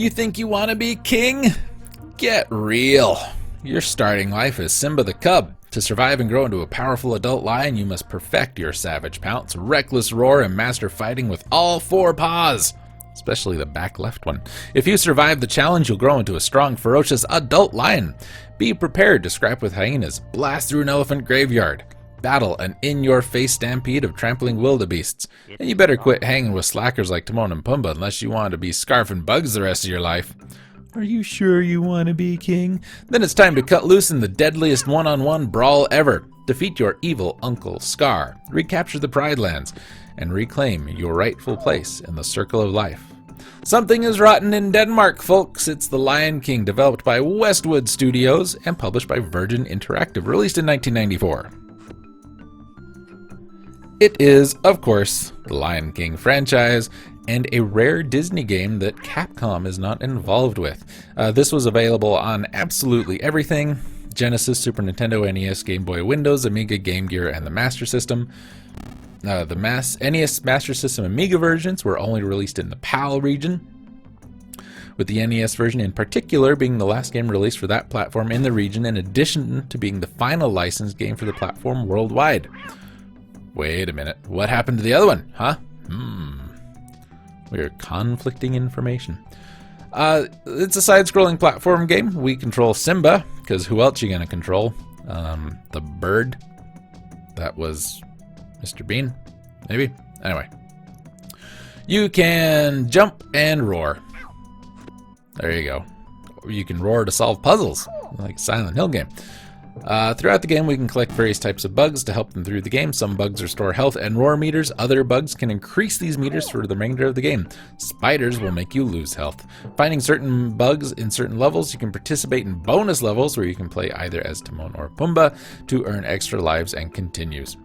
You think you want to be king? Get real. Your starting life is Simba the Cub. To survive and grow into a powerful adult lion, you must perfect your savage pounce, reckless roar, and master fighting with all four paws, especially the back left one. If you survive the challenge, you'll grow into a strong, ferocious adult lion. Be prepared to scrap with hyenas, blast through an elephant graveyard, battle an in-your-face stampede of trampling wildebeests. And you better quit hanging with slackers like Timon and Pumbaa unless you want to be scarfing bugs the rest of your life. Are you sure you want to be king? Then it's time to cut loose in the deadliest one-on-one brawl ever. Defeat your evil Uncle Scar, recapture the Pride Lands, and reclaim your rightful place in the circle of life. Something is rotten in Denmark, folks. It's The Lion King, developed by Westwood Studios and published by Virgin Interactive, released in 1994. It is, of course, the Lion King franchise, and a rare Disney game that Capcom is not involved with. This was available on absolutely everything: Genesis, Super Nintendo, NES, Game Boy, Windows, Amiga, Game Gear, and the Master System. The NES Master System Amiga versions were only released in the PAL region, with the NES version in particular being the last game released for that platform in the region, in addition to being the final licensed game for the platform worldwide. Wait a minute, what happened to the other one, huh? We are conflicting information. It's a side-scrolling platform game. We control Simba, because who else you gonna control? The bird. That was Mr. Bean, maybe? Anyway. You can jump and roar. There you go. You can roar to solve puzzles, like Silent Hill game. Throughout the game, we can collect various types of bugs to help them through the game. Some bugs restore health and roar meters. Other bugs can increase these meters for the remainder of the game. Spiders will make you lose health. Finding certain bugs in certain levels, you can participate in bonus levels where you can play either as Timon or Pumbaa to earn extra lives and continues.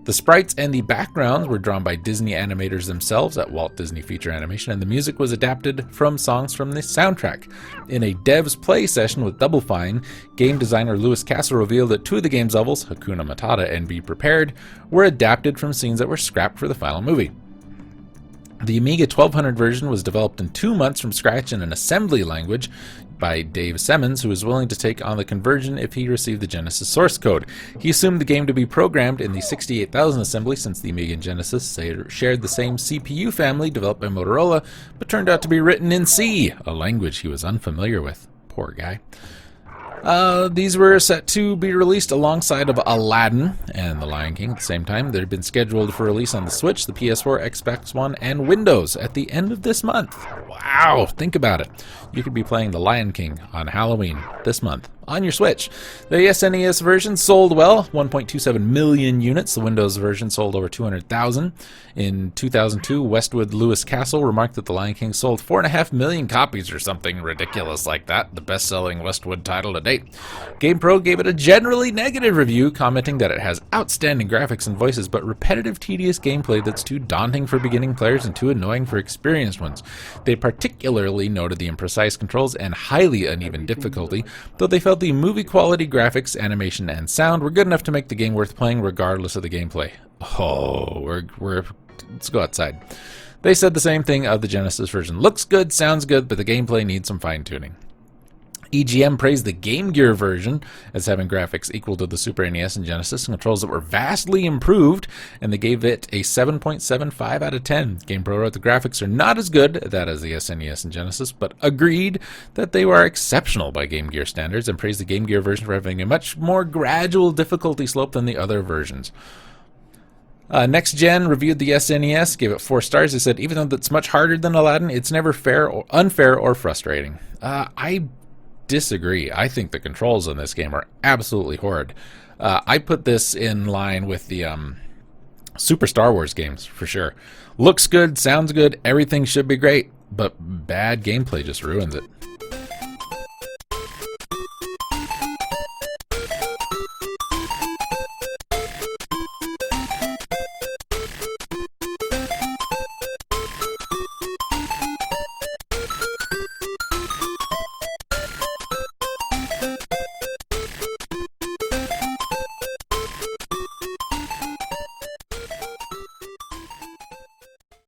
The sprites and the backgrounds were drawn by Disney animators themselves at Walt Disney Feature Animation, and the music was adapted from songs from the soundtrack. In a Devs Play session with Double Fine, game designer Louis Castle revealed that two of the game's levels, Hakuna Matata and Be Prepared, were adapted from scenes that were scrapped for the final movie. The Amiga 1200 version was developed in 2 months from scratch in an assembly language by Dave Simmons, who was willing to take on the conversion if he received the Genesis source code. He assumed the game to be programmed in the 68000 assembly, since the Amiga and Genesis shared the same CPU family developed by Motorola, but turned out to be written in C, a language he was unfamiliar with. Poor guy. These were set to be released alongside of Aladdin and The Lion King at the same time. They'd been scheduled for release on the Switch, the PS4, Xbox One, and Windows at the end of this month. Wow, think about it. You could be playing The Lion King on Halloween this month on your Switch. The SNES version sold well, 1.27 million units. The Windows version sold over 200,000. In 2002, Westwood Lewis Castle remarked that The Lion King sold 4.5 million copies or something ridiculous like that, the best-selling Westwood title to date. GamePro gave it a generally negative review, commenting that it has outstanding graphics and voices, but repetitive, tedious gameplay that's too daunting for beginning players and too annoying for experienced ones. They particularly noted the imprecise controls and highly uneven difficulty, though they felt the movie quality graphics, animation, and sound were good enough to make the game worth playing regardless of the gameplay. Let's go outside. They said the same thing of the Genesis version. Looks good, sounds good, but the gameplay needs some fine-tuning. EGM praised the Game Gear version as having graphics equal to the Super NES and Genesis, and controls that were vastly improved, and they gave it a 7.75 out of 10. GamePro wrote the graphics are not as good as the SNES and Genesis, but agreed that they were exceptional by Game Gear standards, and praised the Game Gear version for having a much more gradual difficulty slope than the other versions. Next Gen reviewed the SNES, gave it 4 stars. They said, even though it's much harder than Aladdin, it's never unfair or frustrating. I disagree. I think the controls in this game are absolutely horrid. I put this in line with the Super Star Wars games, for sure. Looks good, sounds good, everything should be great, but bad gameplay just ruins it.